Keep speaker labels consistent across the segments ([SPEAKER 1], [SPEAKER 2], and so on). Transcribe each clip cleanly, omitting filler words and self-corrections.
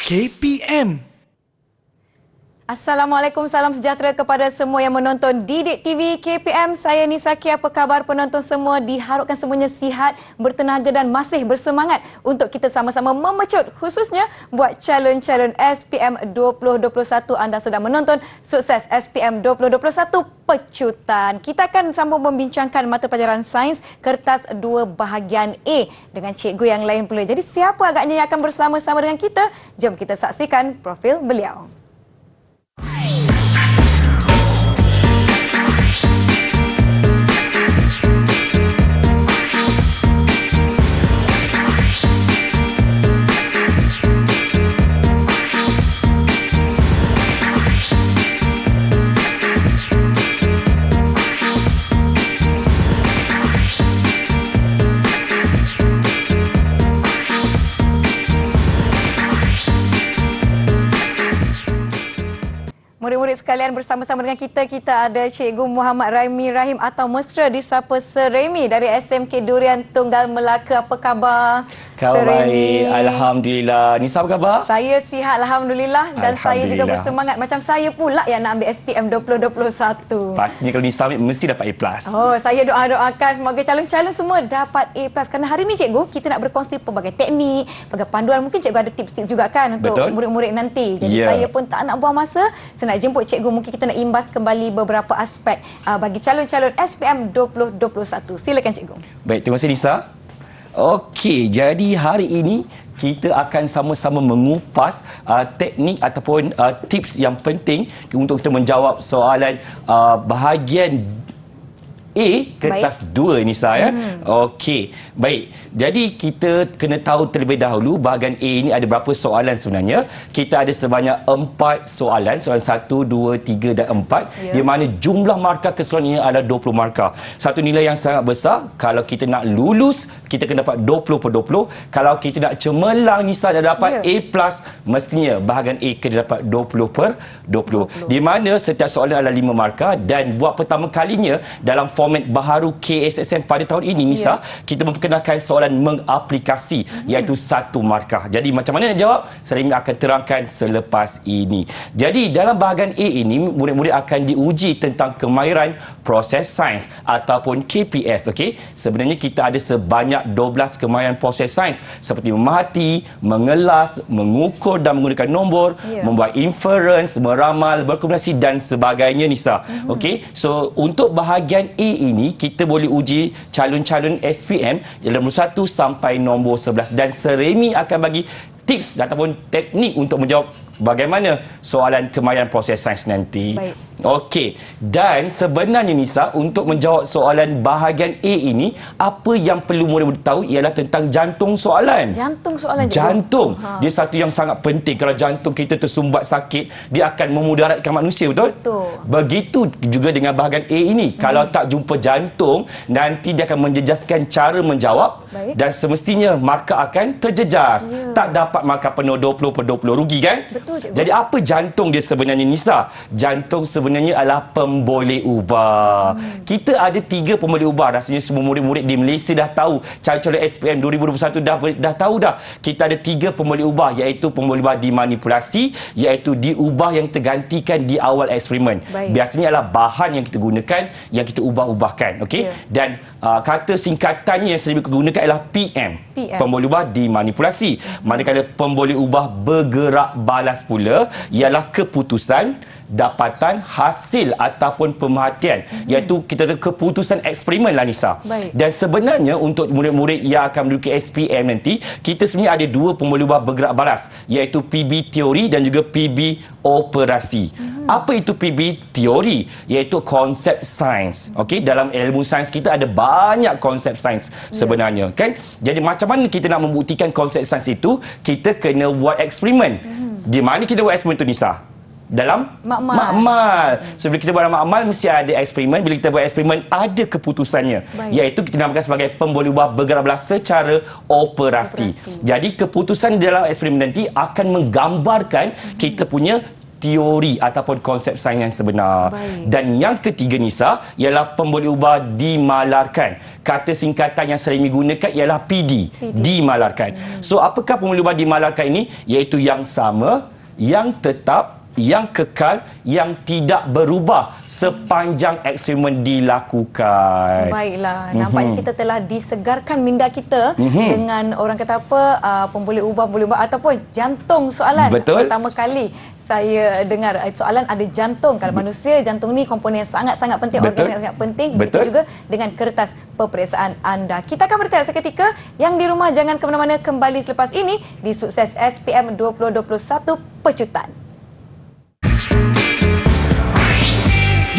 [SPEAKER 1] KPM.
[SPEAKER 2] Assalamualaikum, salam sejahtera kepada semua yang menonton Didik TV KPM. Saya Nisaki, apa khabar penonton semua? Diharapkan semuanya sihat, bertenaga dan masih bersemangat untuk kita sama-sama memecut khususnya buat calon-calon SPM 2021. Anda sedang menonton Sukses SPM 2021 Pecutan. Kita akan sambung membincangkan mata pelajaran sains kertas 2 bahagian A dengan cikgu yang lain pula. Jadi siapa agaknya yang akan bersama-sama dengan kita? Jom kita saksikan profil beliau. Murid-murid sekalian, bersama-sama dengan kita ada Cikgu Muhammad Raimi Rahim atau mesra disapa Sir Raimi dari SMK Durian Tunggal Melaka. Apa khabar?
[SPEAKER 3] Khabar baik, alhamdulillah. Nisa apa khabar?
[SPEAKER 2] Saya sihat alhamdulillah dan saya juga bersemangat macam saya pula yang nak ambil SPM 2021.
[SPEAKER 3] Pastinya kalau Nisa ambil mesti dapat A+.
[SPEAKER 2] Oh, saya doakan semoga calon-calon semua dapat A+. Kerana hari ni cikgu, kita nak berkongsi pelbagai teknik, pelbagai panduan. Mungkin cikgu ada tips-tips juga kan untuk murid-murid nanti. Jadi saya pun tak nak buang masa. Saya nak jemput cikgu, mungkin kita nak imbas kembali beberapa aspek bagi calon-calon SPM 2021. Silakan cikgu.
[SPEAKER 3] Baik, terima kasih Nisa. Okey, jadi hari ini kita akan sama-sama mengupas teknik ataupun tips yang penting untuk kita menjawab soalan bahagian A kertas 2 Nisa ya. Okey. Baik. Jadi kita kena tahu terlebih dahulu bahagian A ini ada berapa soalan sebenarnya. Kita ada sebanyak 4 soalan. Soalan 1, 2, 3 dan 4. Di mana jumlah markah keseluruhannya adalah 20 markah. Satu nilai yang sangat besar. Kalau kita nak lulus, kita kena dapat 20 per 20. Kalau kita nak cemerlang Nisa dan dapat A+, mestinya bahagian A kena dapat 20 per 20. Di mana setiap soalan adalah 5 markah dan buat pertama kalinya dalam format baharu KSSM pada tahun ini Nisa, kita memperkenalkan soalan mengaplikasi iaitu 1 markah. Jadi macam mana nak jawab? Saya akan terangkan selepas ini. Jadi dalam bahagian A ini murid-murid akan diuji tentang kemahiran proses sains ataupun KPS. Okey, sebenarnya kita ada sebanyak 12 kemahiran proses sains seperti memerhati, mengelas, mengukur dan menggunakan nombor, membuat inference, meramal, berkomunikasi dan sebagainya Nisa. Okey, so untuk bahagian A ini kita boleh uji calon-calon SPM dalam nombor 1 sampai nombor 11 dan Sir Raimi akan bagi tips ataupun teknik untuk menjawab bagaimana soalan kemahiran proses sains nanti. Okey, dan sebenarnya Nisa, untuk menjawab soalan bahagian A ini, apa yang perlu murid-murid tahu ialah tentang jantung soalan.
[SPEAKER 2] Jantung soalan.
[SPEAKER 3] Jantung. Dia satu yang sangat penting. Kalau jantung kita tersumbat sakit, dia akan memudaratkan manusia, betul? Begitu juga dengan bahagian A ini. Kalau tak jumpa jantung, nanti dia akan menjejaskan cara menjawab dan semestinya markah akan terjejas. Tak dapat markah penuh 20 per 20. Rugi kan?
[SPEAKER 2] Betul, cikgu.
[SPEAKER 3] Jadi apa jantung dia sebenarnya Nisa? Jantung sebenarnya adalah pemboleh ubah. Kita ada 3 pemboleh ubah. Rasanya semua murid-murid di Malaysia dah tahu. Calon-calon SPM 2021 dah tahu dah. Kita ada 3 pemboleh ubah, iaitu pemboleh ubah dimanipulasi, iaitu diubah yang tergantikan di awal eksperimen. Biasanya adalah bahan yang kita gunakan yang kita ubah-ubahkan. Okey? Dan kata singkatannya yang sering digunakan adalah PM. Pemboleh ubah dimanipulasi. Manakala pemboleh ubah bergerak balas pula ialah keputusan, dapatan, hasil ataupun pemerhatian, iaitu kita ada keputusan eksperimen lah Nisa. Dan sebenarnya untuk murid-murid yang akan menduduki SPM nanti, kita sebenarnya ada 2 pemboleh ubah bergerak balas, iaitu PB teori dan juga PB operasi. Apa itu PB teori? Iaitu konsep sains. Okey, dalam ilmu sains kita ada banyak konsep sains sebenarnya, kan? Jadi macam mana kita nak membuktikan konsep sains itu? Kita kena buat eksperimen. Di mana kita buat eksperimen tu Nisa? Dalam makmal. So bila kita buat dalam makmal mesti ada eksperimen. Bila kita buat eksperimen ada keputusannya, iaitu kita namakan sebagai pemboleh ubah bergerak balas secara operasi. Jadi keputusan dalam eksperimen nanti akan menggambarkan kita punya teori ataupun konsep sains yang sebenar.
[SPEAKER 2] Baik.
[SPEAKER 3] Dan yang ketiga Nisa ialah pemboleh ubah dimalarkan. Kata singkatan yang sering digunakan ialah PD. Dimalarkan. So apakah pemboleh ubah dimalarkan ini? Iaitu yang sama, yang tetap, yang kekal, yang tidak berubah sepanjang eksperimen dilakukan.
[SPEAKER 2] Baiklah, nampaknya kita telah disegarkan minda kita dengan orang kata apa, pemboleh ubah ataupun jantung soalan.
[SPEAKER 3] Betul.
[SPEAKER 2] Pertama kali saya dengar soalan ada jantung. Kalau manusia, jantung ni komponen yang sangat-sangat penting, organ sangat-sangat penting. Begitu juga dengan kertas peperiksaan anda. Kita akan bertanya seketika. Yang di rumah jangan ke mana-mana, kembali selepas ini di Sukses SPM 2021 Pecutan.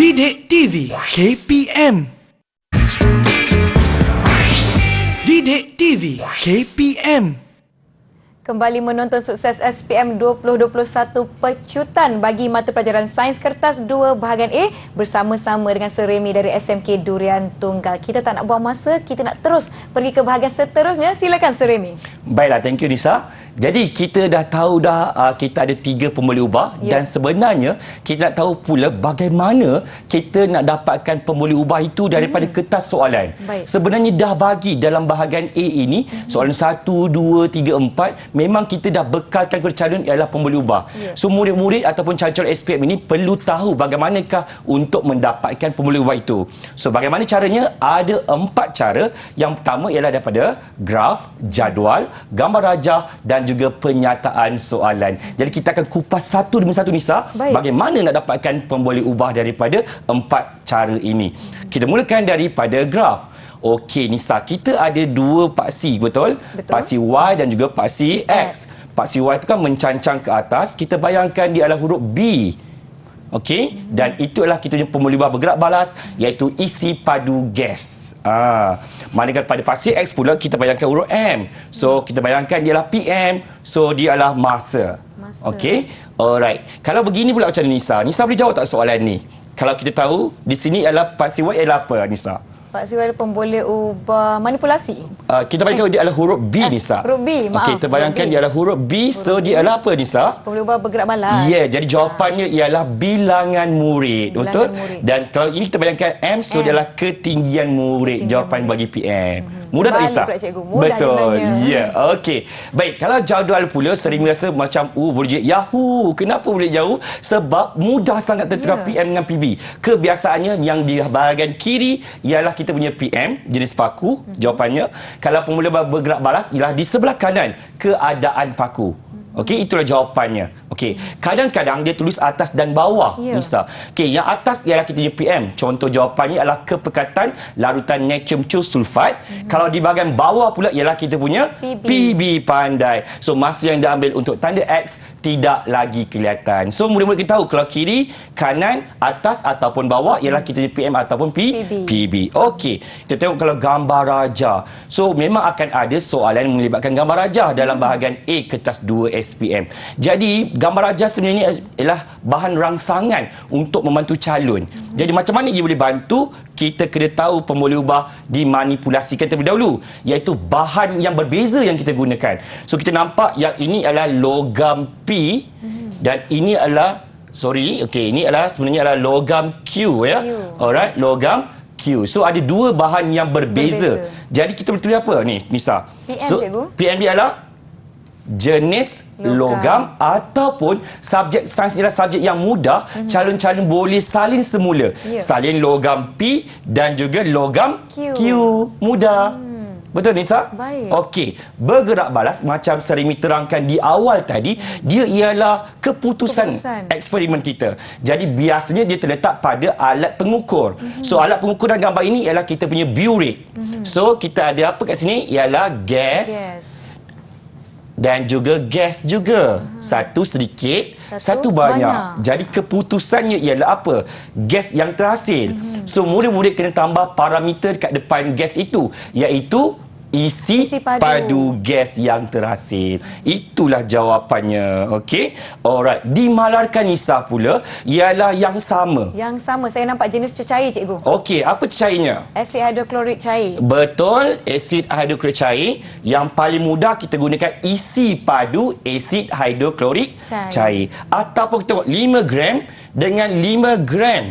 [SPEAKER 1] Didik TV KPM. Didik TV KPM.
[SPEAKER 2] Kembali menonton Sukses SPM 2021 Pecutan bagi mata pelajaran Sains Kertas 2 bahagian A bersama-sama dengan Sir Remy dari SMK Durian Tunggal. Kita tak nak buang masa, kita nak terus pergi ke bahagian seterusnya. Silakan Sir Remy.
[SPEAKER 3] Baiklah, thank you Nisa. Jadi kita dah tahu kita ada 3 pemboleh ubah dan sebenarnya kita nak tahu pula bagaimana kita nak dapatkan pemboleh ubah itu daripada kertas soalan.
[SPEAKER 2] Baik.
[SPEAKER 3] Sebenarnya dah bagi dalam bahagian A ini soalan 1, 2, 3, 4 memang kita dah bekalkan kepada calon ialah pemboleh ubah. So murid-murid ataupun calon SPM ini perlu tahu bagaimanakah untuk mendapatkan pemboleh ubah itu. So bagaimana caranya? Ada 4 cara. Yang pertama ialah daripada graf, jadual, gambar rajah dan juga penyataan soalan. Jadi kita akan kupas satu demi satu Nisa.
[SPEAKER 2] Baik.
[SPEAKER 3] Bagaimana nak dapatkan pemboleh ubah daripada 4 cara ini. Kita mulakan daripada graf. Okey Nisa, kita ada 2 paksi, betul? Paksi Y dan juga paksi X. Paksi Y itu kan mencancang ke atas. Kita bayangkan dia adalah huruf B. Okey, dan itulah kita punya pemboleh ubah bergerak balas iaitu isi padu gas. Manakala pada paksi X pula kita bayangkan huruf M. So kita bayangkan dia adalah PM. So dia adalah masa. Okey. Alright. Kalau begini pula macam Nisa. Nisa boleh jawab tak soalan ni? Kalau kita tahu di sini adalah paksi Y ialah apa Nisa?
[SPEAKER 2] Pak Siwal pemboleh ubah manipulasi.
[SPEAKER 3] Kita bayangkan dia adalah huruf B Nisa.
[SPEAKER 2] Huruf B, maaf.
[SPEAKER 3] Okey, kita bayangkan dia adalah huruf B. So dia adalah apa Nisa?
[SPEAKER 2] Pemboleh ubah bergerak balas.
[SPEAKER 3] Ya, jadi jawapannya ialah bilangan murid. Betul?
[SPEAKER 2] Murid.
[SPEAKER 3] Dan kalau ini kita bayangkan M, so dia adalah ketinggian murid. Jawapan bagi PM. Mudah tak Nisa?
[SPEAKER 2] Pula, cikgu. Mudah
[SPEAKER 3] betul.
[SPEAKER 2] sebenarnya.
[SPEAKER 3] Ya, okey. Baik, kalau jadual pula sering rasa macam boleh jadi Yahoo. Kenapa boleh jauh? Sebab mudah sangat tertukar PM dengan PB. Kebiasaannya yang di bahagian kiri ialah kita punya PM, jenis paku. Jawapannya. Kalau pemboleh bergerak balas ialah di sebelah kanan, keadaan paku. Okey, itulah jawapannya. Okey, kadang-kadang dia tulis atas dan bawah, Nisa. Okey, yang atas ialah kita punya PM. Contoh jawapannya adalah kepekatan larutan natrium sulfat. Kalau di bahagian bawah pula ialah kita punya PB. Pandai. So masa yang diambil untuk tanda X tidak lagi kelihatan. So murid-murid kita tahu kalau kiri, kanan, atas ataupun bawah ialah kita punya PM ataupun PB. Okey, kita tengok kalau gambar rajah. So memang akan ada soalan yang melibatkan gambar rajah dalam bahagian A kertas 2 SPM. Jadi gambar rajah sebenarnya ialah bahan rangsangan untuk membantu calon. Jadi macam mana ia boleh bantu? Kita kena tahu pemboleh ubah dimanipulasikan terlebih dahulu, iaitu bahan yang berbeza yang kita gunakan. So kita nampak yang ini adalah logam P dan ini adalah ini adalah sebenarnya adalah logam Q ya. Alright, logam Q. So ada 2 bahan yang berbeza. Jadi kita boleh tulis apa ni Nisa?
[SPEAKER 2] PM,
[SPEAKER 3] so,
[SPEAKER 2] cikgu.
[SPEAKER 3] PM dia adalah jenis logam ataupun subjek sains ialah subjek yang mudah. Calon-calon boleh salin semula. Salin logam P dan juga logam Q. Mudah. Betul Nisa?
[SPEAKER 2] Baik.
[SPEAKER 3] Okey, bergerak balas macam Serimi terangkan di awal tadi, dia ialah keputusan eksperimen kita. Jadi biasanya dia terletak pada alat pengukur. So alat pengukur dalam gambar ini ialah kita punya biuret. So kita ada apa kat sini? Ialah gas. Dan juga gas juga. Satu sedikit, satu banyak. Jadi keputusannya ialah apa? Gas yang terhasil. So murid-murid kena tambah parameter kat depan gas itu, iaitu isi padu gas yang terhasil. Itulah jawapannya. Okey. Alright. Dimalarkan Nisa pula ialah yang sama.
[SPEAKER 2] Yang sama. Saya nampak jenis cecair, cikgu.
[SPEAKER 3] Okey, apa cecairnya?
[SPEAKER 2] Asid hidroklorik cair.
[SPEAKER 3] Betul, asid hidroklorik cair. Yang paling mudah kita gunakan isi padu asid hidroklorik cair. Ataupun kita tengok 5 gram dengan 5 gram.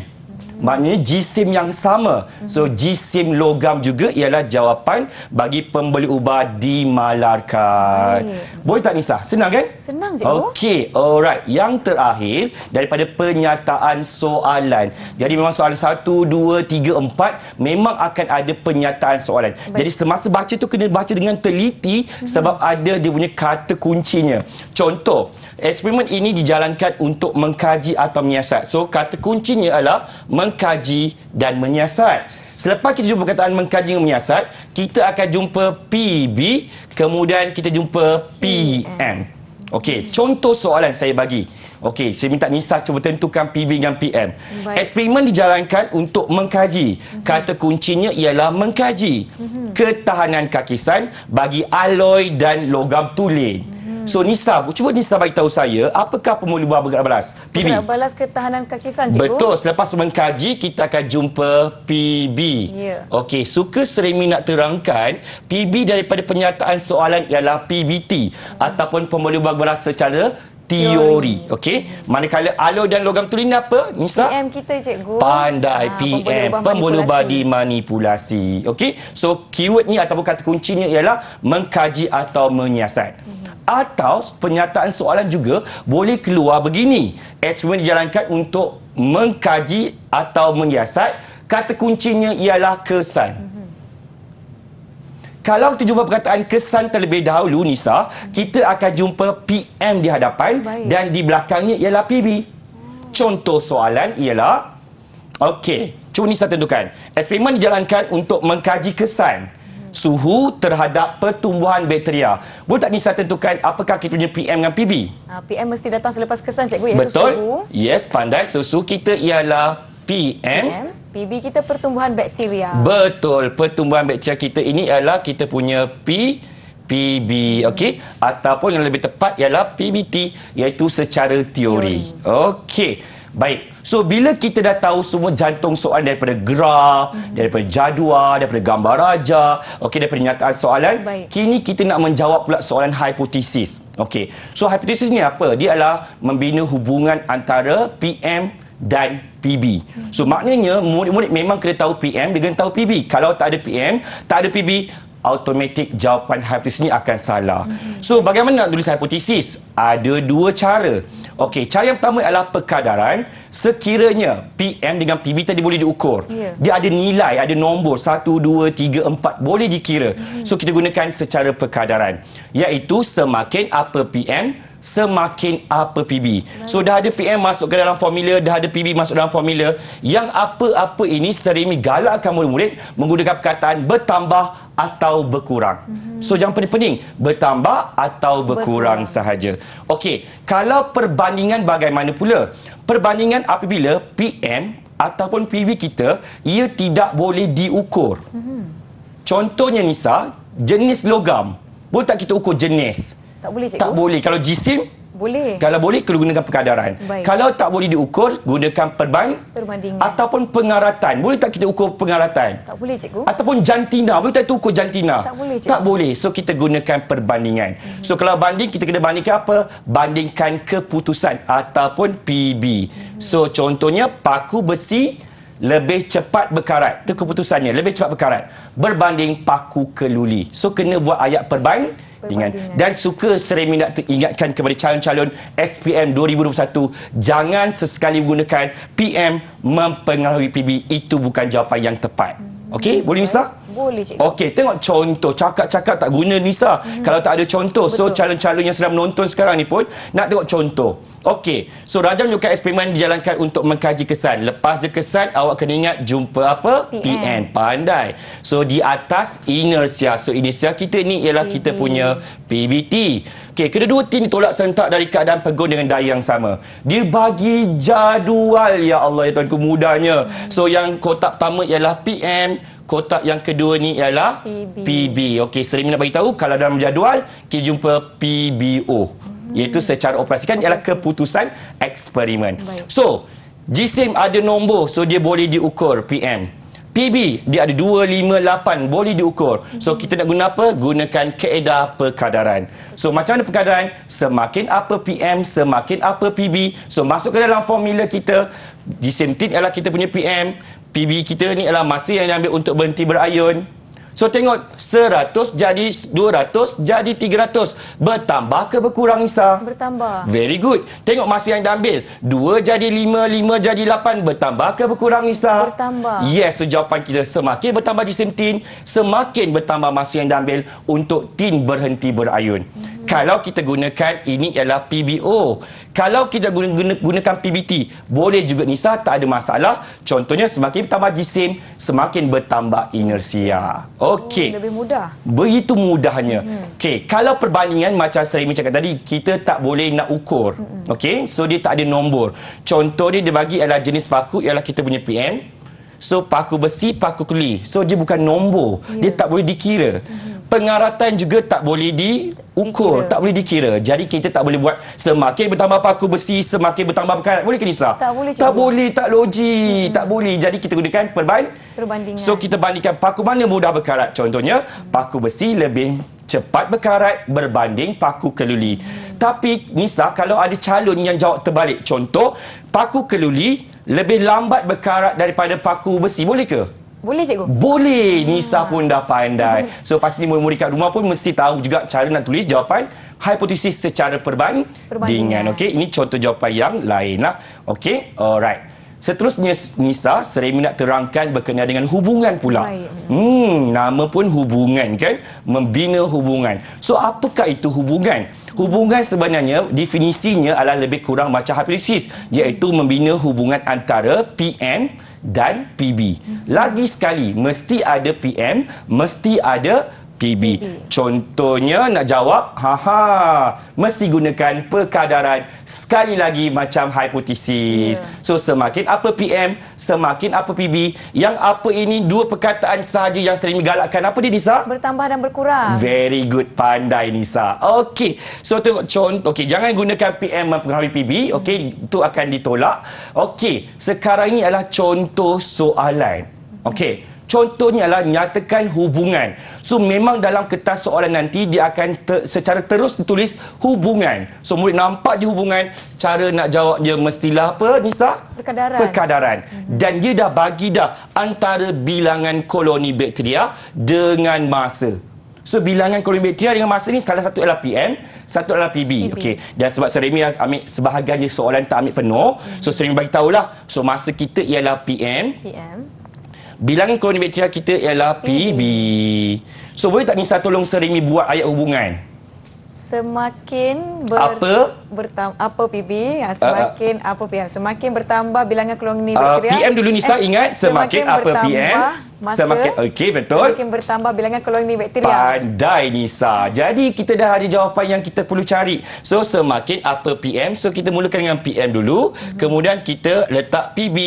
[SPEAKER 3] Maknanya jisim yang sama. So, jisim logam juga ialah jawapan bagi pembeli ubah dimalarkan. Boleh tak Nisa? Senang kan?
[SPEAKER 2] Senang, cikgu.
[SPEAKER 3] Okey, alright. Yang terakhir daripada pernyataan soalan. Jadi memang soalan 1, 2, 3, 4 memang akan ada pernyataan soalan. Baik. Jadi semasa baca tu kena baca dengan teliti sebab ada dia punya kata kuncinya. Contoh, eksperimen ini dijalankan untuk mengkaji atau menyiasat. So, kata kuncinya adalah mengkaji dan menyiasat. Selepas kita jumpa perkataan mengkaji dan menyiasat, kita akan jumpa PB, kemudian kita jumpa PM. Okey, contoh soalan saya bagi. Okey, saya minta Nisa cuba tentukan PB dengan PM. Baik. Eksperimen dijalankan untuk mengkaji. Kata kuncinya ialah mengkaji ketahanan kakisan bagi alloy dan logam tulen. So Nisa, cuba Nisa bagi tahu saya, apakah pembuluh ubah bergerak balas? PB.
[SPEAKER 2] Bergerak balas ketahanan kakisan, cikgu.
[SPEAKER 3] Betul, selepas mengkaji kita akan jumpa PB.
[SPEAKER 2] Ya.
[SPEAKER 3] Okey, suka Seremi nak terangkan PB daripada pernyataan soalan ialah PBT ataupun pembuluh ubah balas secara teori. Okey, manakala alloy dan logam tulen apa Nisa?
[SPEAKER 2] PM kita, cikgu.
[SPEAKER 3] Pandai, PM, pembuluh ubah dimanipulasi. Okey, so keyword ni ataupun kata kuncinya ialah mengkaji atau menyiasat. Atau pernyataan soalan juga boleh keluar begini. Eksperimen dijalankan untuk mengkaji atau menyiasat. Kata kuncinya ialah kesan. Kalau kita jumpa perkataan kesan terlebih dahulu, Nisa, kita akan jumpa PM di hadapan. Baik. Dan di belakangnya ialah PB. Contoh soalan ialah, okey, cuba Nisa tentukan. Eksperimen dijalankan untuk mengkaji kesan suhu terhadap pertumbuhan bakteria. Boleh tak Nisa tentukan apakah kita punya PM dengan PB?
[SPEAKER 2] PM mesti datang selepas kesan, cikgu, iaitu
[SPEAKER 3] betul.
[SPEAKER 2] suhu.
[SPEAKER 3] Yes, pandai. Suhu kita ialah PM.
[SPEAKER 2] PB kita pertumbuhan bakteria.
[SPEAKER 3] Betul. Pertumbuhan bakteria kita ini ialah kita punya PB. Okey. Ataupun yang lebih tepat ialah PBT, iaitu secara teori. Okey. Baik. So, bila kita dah tahu semua jantung soalan daripada graf, daripada jadual, daripada gambar raja, okey, daripada nyataan soalan, baik, kini kita nak menjawab pula soalan hipotesis. Okey. So, hipotesis ni apa? Dia adalah membina hubungan antara PM dan PB. So, maknanya murid-murid memang kena tahu PM dengan tahu PB. Kalau tak ada PM, tak ada PB, automatik jawapan hipotesis ni akan salah. So, bagaimana nak tulis hipotesis? Ada dua cara. Okey, cara yang pertama adalah perkadaran. Sekiranya PM dengan PB tadi boleh diukur. Dia ada nilai, ada nombor 1, 2, 3, 4 boleh dikira. So, kita gunakan secara perkadaran. Iaitu semakin apa PM, semakin apa PB. So, dah ada PM masuk ke dalam formula, dah ada PB masuk dalam formula. Yang apa-apa ini Seremi galakkan murid-murid menggunakan perkataan bertambah atau berkurang. So, jangan pening-pening. Bertambah atau berkurang sahaja. Okey, kalau perbandingan bagaimana pula? Perbandingan apabila PM ataupun PB kita, ia tidak boleh diukur. Contohnya Nisa, jenis logam. Boleh tak kita ukur jenis?
[SPEAKER 2] Tak boleh, cikgu.
[SPEAKER 3] Tak boleh. Kalau jisim?
[SPEAKER 2] Boleh.
[SPEAKER 3] Kalau boleh, kena gunakan perkadaran.
[SPEAKER 2] Baik.
[SPEAKER 3] Kalau tak boleh diukur, gunakan
[SPEAKER 2] perbandingan.
[SPEAKER 3] Ataupun pengaratan. Boleh tak kita ukur pengaratan?
[SPEAKER 2] Tak boleh, cikgu.
[SPEAKER 3] Ataupun jantina. Boleh tak kita ukur jantina?
[SPEAKER 2] Tak boleh, cikgu.
[SPEAKER 3] Tak boleh. So, kita gunakan perbandingan. So, kalau banding, kita kena bandingkan apa? Bandingkan keputusan ataupun PB. So, contohnya, paku besi lebih cepat berkarat. Itu keputusannya. Lebih cepat berkarat. Berbanding paku keluli. So, kena buat ayat perbandingan. Dan suka Seremi nak ingatkan kepada calon-calon SPM 2021, jangan sesekali menggunakan PM mempengaruhi PB. Itu bukan jawapan yang tepat. Okey, boleh Nisa?
[SPEAKER 2] Boleh, cikgu.
[SPEAKER 3] Okey, tengok contoh. Cakap-cakap tak guna Nisa kalau tak ada contoh. So, calon-calon yang sedang menonton sekarang ni pun nak tengok contoh. Okey, so Raja menunjukkan eksperimen dijalankan untuk mengkaji kesan. Lepas je kesan, awak kena ingat jumpa apa? PM. Pandai. So, di atas inersia. So, inersia kita ni ialah PB. Kita punya PBT. Okey, kedua-dua tim tolak serentak dari keadaan pegun dengan daya yang sama. Dia bagi jadual, ya Allah, ya Tuanku, mudahnya. So, yang kotak pertama ialah PM, dan kotak yang kedua ni ialah PB. Okey, Seremi nak bagi tahu kalau dalam jadual kita jumpa PBO. Iaitu secara operasi kan ialah keputusan eksperimen. So, jisim ada nombor, so dia boleh diukur PM. PB dia ada 2, 5, 8 boleh diukur. So kita nak guna apa? Gunakan kaedah perkadaran. So macam mana perkadaran? Semakin apa PM, semakin apa PB. So masuk ke dalam formula kita, jisim tin ialah kita punya PM, PB kita ni ialah masa yang diambil untuk berhenti berayun. So tengok 100 jadi 200 jadi 300. Bertambah ke berkurang Nisa?
[SPEAKER 2] Bertambah.
[SPEAKER 3] Very good. Tengok masa yang diambil. 2 jadi 5, 5 jadi 8. Bertambah ke berkurang Nisa?
[SPEAKER 2] Bertambah.
[SPEAKER 3] Yes, so jawapan kita semakin bertambah jisim tin, semakin bertambah masa yang diambil untuk tin berhenti berayun. Kalau kita gunakan ini ialah PBO. Kalau kita gunakan PBT, boleh juga Nisa, tak ada masalah. Contohnya semakin bertambah jisim, semakin bertambah inersia. Okey.
[SPEAKER 2] Lebih mudah.
[SPEAKER 3] Begitu mudahnya. Okey, kalau perbandingan macam Seremi cakap tadi, kita tak boleh nak ukur. Okey, so dia tak ada nombor. Contoh dia bagi adalah jenis paku ialah kita punya PM. So paku besi, paku kuli. So dia bukan nombor. Dia tak boleh dikira. Pengaratan juga tak boleh diukur, tak boleh dikira. Jadi kita tak boleh buat semakin bertambah paku besi, semakin bertambah perkarat. Boleh ke Nisa?
[SPEAKER 2] Tak boleh,
[SPEAKER 3] tak boleh, tak logik. Tak boleh. Jadi kita gunakan
[SPEAKER 2] perbandingan.
[SPEAKER 3] So kita bandingkan paku mana mudah berkarat. Contohnya, paku besi lebih cepat berkarat berbanding paku keluli. Tapi Nisa, kalau ada calon yang jawab terbalik. Contoh, paku keluli lebih lambat berkarat daripada paku besi. Boleh ke?
[SPEAKER 2] Boleh cikgu?
[SPEAKER 3] Boleh. Nisa pun dah pandai. So pasti murid-murid kat rumah pun mesti tahu juga cara nak tulis jawapan hipotesis secara perbandingan. Okey, ini contoh jawapan yang lain lah. Okey, alright. Seterusnya Nisa, Seremi nak terangkan berkenaan dengan hubungan pula. Nama pun hubungan kan? Membina hubungan. So apakah itu hubungan? Hubungan sebenarnya definisinya adalah lebih kurang macam hipotesis, iaitu membina hubungan antara PM dan PB. Lagi sekali, mesti ada PM, mesti ada PB. Contohnya nak jawab, mesti gunakan perkadaran. Sekali lagi macam hipotesis. So semakin apa PM, semakin apa PB. Yang apa ini dua perkataan sahaja yang sering digalakkan. Apa dia Nisa?
[SPEAKER 2] Bertambah dan berkurang.
[SPEAKER 3] Very good, pandai Nisa. Okey. So tengok contoh. Okey, jangan gunakan PM mempengaruhi PB. Okey, itu akan ditolak. Okey, sekarang ini adalah contoh soalan. Okey. Contohnya adalah nyatakan hubungan. So memang dalam kertas soalan nanti dia akan secara terus ditulis hubungan. So murid nampak je hubungan, cara nak jawab dia mestilah apa Nisa? Perkadaran. Dan dia dah bagi dah antara bilangan koloni bakteria dengan masa. So bilangan koloni bakteria dengan masa ni salah satu adalah PM, satu adalah PB. Okey. Dan sebab Seremi ambil sebahagian je soalan tak ambil penuh, so Seremi bagi tahulah. So masa kita ialah PM. Bilangan koloni bakteria kita ialah PB. So boleh tak Nisa tolong Seremi buat ayat hubungan?
[SPEAKER 2] Semakin apa PB, semakin apa PM. Semakin bertambah bilangan koloni bakteria.
[SPEAKER 3] PM dulu Nisa, ingat semakin apa PM? Semakin okey, betul.
[SPEAKER 2] Semakin bertambah bilangan koloni bakteria.
[SPEAKER 3] Pandai Nisa. Jadi kita dah ada jawapan yang kita perlu cari. So semakin apa PM? So kita mulakan dengan PM dulu, kemudian kita letak PB.